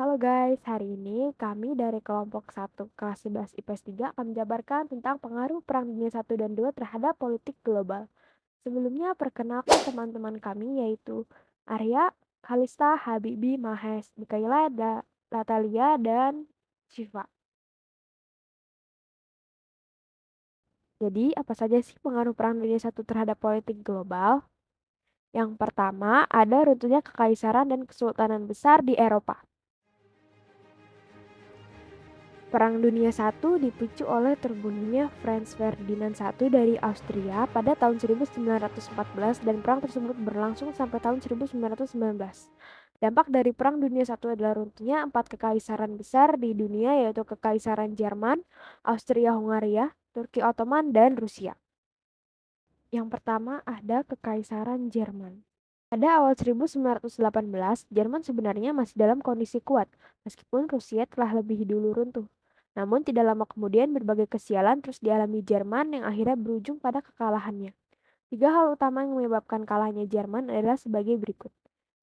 Halo guys, hari ini kami dari kelompok 1 kelas 11 IPS 3 akan menjabarkan tentang pengaruh Perang Dunia 1 dan 2 terhadap politik global. Sebelumnya perkenalkan teman-teman kami yaitu Arya, Kalista, Habibi, Mahes, Mikaela, Natalia, dan Shiva. Jadi, apa saja sih pengaruh Perang Dunia 1 terhadap politik global? Yang pertama, ada runtuhnya kekaisaran dan kesultanan besar di Eropa. Perang Dunia I dipicu oleh terbunuhnya Franz Ferdinand I dari Austria pada tahun 1914 dan perang tersebut berlangsung sampai tahun 1919. Dampak dari Perang Dunia I adalah runtuhnya 4 kekaisaran besar di dunia yaitu Kekaisaran Jerman, Austria-Hungaria, Turki Ottoman, dan Rusia. Yang pertama ada Kekaisaran Jerman. Pada awal 1918, Jerman sebenarnya masih dalam kondisi kuat, meskipun Rusia telah lebih dulu runtuh. Namun tidak lama kemudian berbagai kesialan terus dialami Jerman yang akhirnya berujung pada kekalahannya. Tiga hal utama yang menyebabkan kalahnya Jerman adalah sebagai berikut.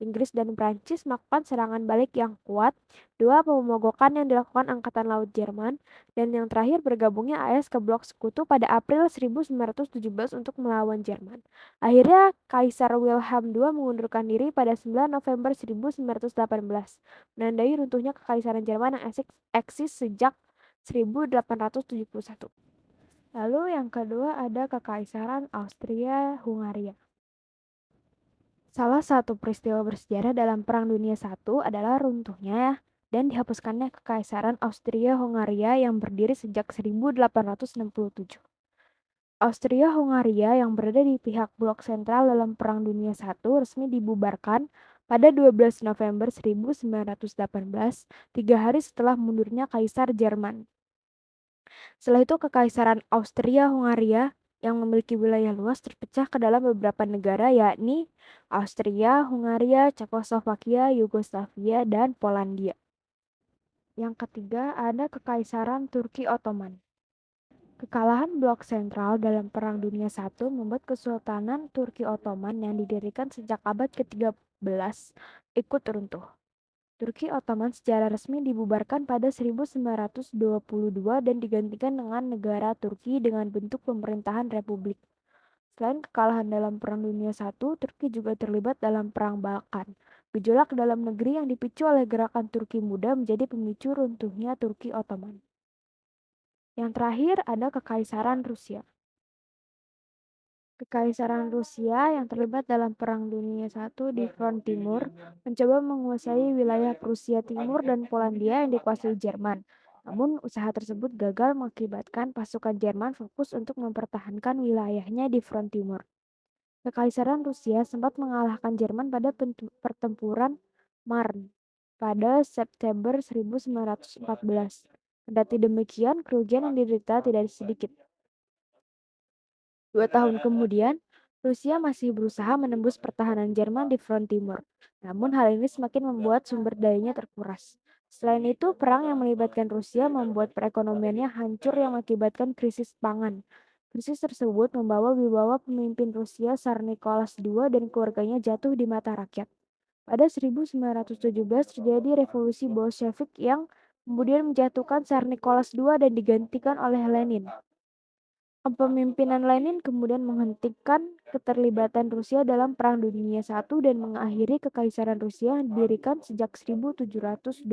Inggris dan Prancis melakukan serangan balik yang kuat, dua pemogokan yang dilakukan Angkatan Laut Jerman, dan yang terakhir bergabungnya AS ke blok sekutu pada April 1917 untuk melawan Jerman. Akhirnya Kaisar Wilhelm II mengundurkan diri pada 9 November 1918, menandai runtuhnya Kekaisaran Jerman yang eksis sejak 1871. Lalu yang kedua ada Kekaisaran Austria-Hungaria. Salah satu peristiwa bersejarah dalam Perang Dunia I adalah runtuhnya dan dihapuskannya Kekaisaran Austria-Hungaria yang berdiri sejak 1867. Austria-Hungaria yang berada di pihak blok sentral dalam Perang Dunia I resmi dibubarkan pada 12 November 1918, 3 hari setelah mundurnya Kaisar Jerman. Setelah itu Kekaisaran Austria-Hungaria yang memiliki wilayah luas terpecah ke dalam beberapa negara yakni Austria, Hungaria, Cekoslovakia, Yugoslavia, dan Polandia. Yang ketiga ada Kekaisaran Turki Ottoman. Kekalahan blok sentral dalam Perang Dunia I membuat Kesultanan Turki Ottoman yang didirikan sejak abad ke-13 ikut runtuh. Turki Ottoman secara resmi dibubarkan pada 1922 dan digantikan dengan negara Turki dengan bentuk pemerintahan republik. Selain kekalahan dalam Perang Dunia I, Turki juga terlibat dalam Perang Balkan. Gejolak dalam negeri yang dipicu oleh gerakan Turki Muda menjadi pemicu runtuhnya Turki Ottoman. Yang terakhir ada Kekaisaran Rusia. Kekaisaran Rusia yang terlibat dalam Perang Dunia I di front timur mencoba menguasai wilayah Prusia Timur dan Polandia yang dikuasai Jerman. Namun usaha tersebut gagal mengakibatkan pasukan Jerman fokus untuk mempertahankan wilayahnya di front timur. Kekaisaran Rusia sempat mengalahkan Jerman pada pertempuran Marne pada September 1914. Kendati demikian, kerugian yang diderita tidak sedikit. 2 tahun kemudian, Rusia masih berusaha menembus pertahanan Jerman di front timur. Namun hal ini semakin membuat sumber dayanya terkuras. Selain itu, perang yang melibatkan Rusia membuat perekonomiannya hancur yang mengakibatkan krisis pangan. Krisis tersebut membawa wibawa pemimpin Rusia Tsar Nicholas II dan keluarganya jatuh di mata rakyat. Pada 1917 terjadi revolusi Bolshevik yang kemudian menjatuhkan Tsar Nicholas II dan digantikan oleh Lenin. Kepemimpinan Lenin kemudian menghentikan keterlibatan Rusia dalam Perang Dunia I dan mengakhiri Kekaisaran Rusia yang didirikan sejak 1721.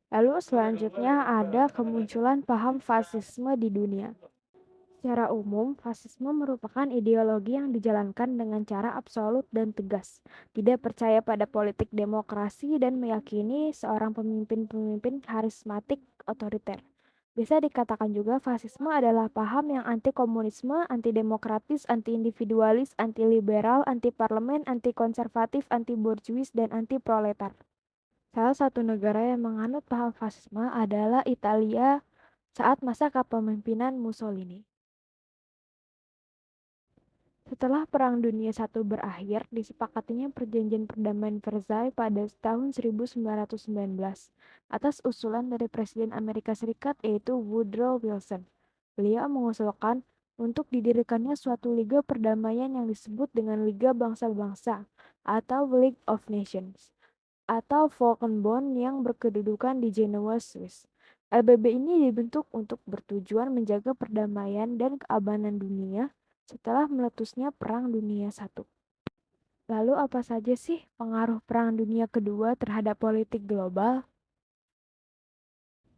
Lalu selanjutnya ada kemunculan paham fasisme di dunia. Secara umum, fasisme merupakan ideologi yang dijalankan dengan cara absolut dan tegas, tidak percaya pada politik demokrasi dan meyakini seorang pemimpin-pemimpin karismatik otoriter. Bisa dikatakan juga fasisme adalah paham yang anti-komunisme, anti-demokratis, anti-individualis, anti-liberal, anti-parlemen, anti-konservatif, anti-borjuis, dan anti-proletar. Salah satu negara yang menganut paham fasisme adalah Italia saat masa kepemimpinan Mussolini. Setelah Perang Dunia I berakhir, disepakatinya Perjanjian Perdamaian Versailles pada tahun 1919 atas usulan dari Presiden Amerika Serikat yaitu Woodrow Wilson. Beliau mengusulkan untuk didirikannya suatu liga perdamaian yang disebut dengan Liga Bangsa-Bangsa atau League of Nations. atau Volkenbond yang berkedudukan di Jenewa, Swiss. LBB ini dibentuk untuk bertujuan menjaga perdamaian dan keamanan dunia setelah meletusnya Perang Dunia I. Lalu apa saja sih pengaruh Perang Dunia Kedua terhadap politik global?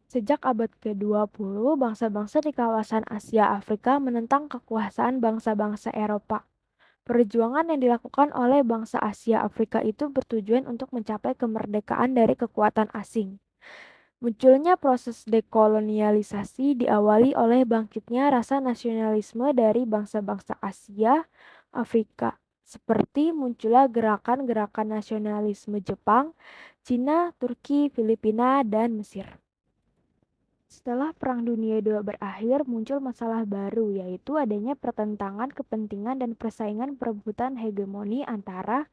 Sejak abad ke-20, bangsa-bangsa di kawasan Asia Afrika menentang kekuasaan bangsa-bangsa Eropa. Perjuangan yang dilakukan oleh bangsa Asia Afrika itu bertujuan untuk mencapai kemerdekaan dari kekuatan asing. Munculnya proses dekolonialisasi diawali oleh bangkitnya rasa nasionalisme dari bangsa-bangsa Asia Afrika, seperti munculnya gerakan-gerakan nasionalisme Jepang, Cina, Turki, Filipina, dan Mesir. Setelah Perang Dunia II berakhir, muncul masalah baru, yaitu adanya pertentangan kepentingan dan persaingan perebutan hegemoni antara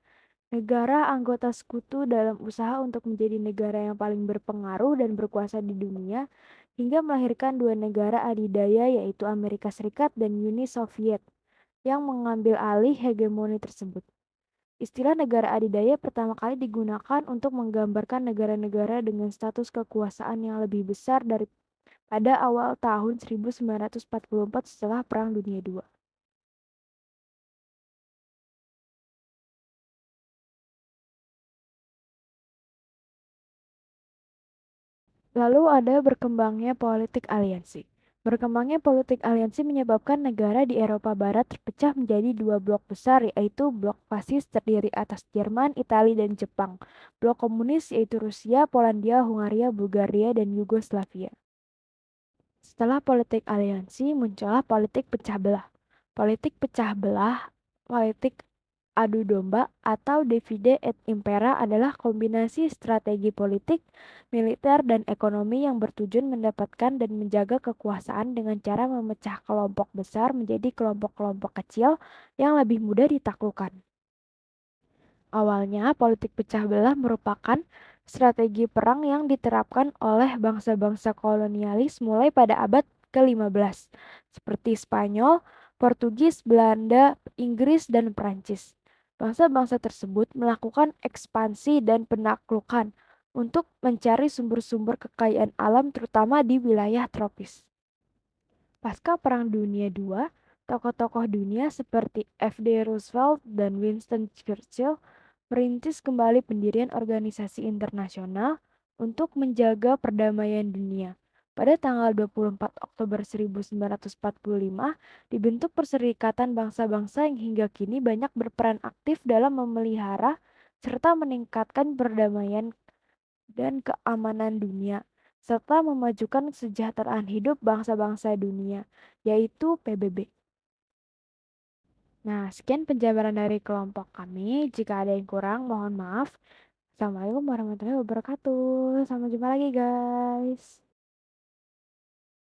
negara anggota sekutu dalam usaha untuk menjadi negara yang paling berpengaruh dan berkuasa di dunia, hingga melahirkan dua negara adidaya yaitu Amerika Serikat dan Uni Soviet, yang mengambil alih hegemoni tersebut. Istilah negara adidaya pertama kali digunakan untuk menggambarkan negara-negara dengan status kekuasaan yang lebih besar dari pada awal tahun 1944 setelah Perang Dunia II. Lalu ada berkembangnya politik aliansi. Berkembangnya politik aliansi menyebabkan negara di Eropa Barat terpecah menjadi dua blok besar, yaitu blok fasis terdiri atas Jerman, Italia, dan Jepang. Blok komunis yaitu Rusia, Polandia, Hungaria, Bulgaria, dan Yugoslavia. Setelah politik aliansi, muncullah politik pecah belah. Politik pecah belah, politik adu domba atau divide et impera adalah kombinasi strategi politik, militer, dan ekonomi yang bertujuan mendapatkan dan menjaga kekuasaan dengan cara memecah kelompok besar menjadi kelompok-kelompok kecil yang lebih mudah ditaklukkan. Awalnya, politik pecah belah merupakan strategi perang yang diterapkan oleh bangsa-bangsa kolonialis mulai pada abad ke-15, seperti Spanyol, Portugis, Belanda, Inggris, dan Prancis. Bangsa-bangsa tersebut melakukan ekspansi dan penaklukan untuk mencari sumber-sumber kekayaan alam terutama di wilayah tropis. Pasca Perang Dunia II, tokoh-tokoh dunia seperti F.D. Roosevelt dan Winston Churchill merintis kembali pendirian organisasi internasional untuk menjaga perdamaian dunia. Pada tanggal 24 Oktober 1945, dibentuk Perserikatan Bangsa-Bangsa yang hingga kini banyak berperan aktif dalam memelihara serta meningkatkan perdamaian dan keamanan dunia, serta memajukan kesejahteraan hidup bangsa-bangsa dunia, yaitu PBB. Nah, sekian penjabaran dari kelompok kami. Jika ada yang kurang, mohon maaf. Assalamualaikum warahmatullahi wabarakatuh. Sampai jumpa lagi, guys.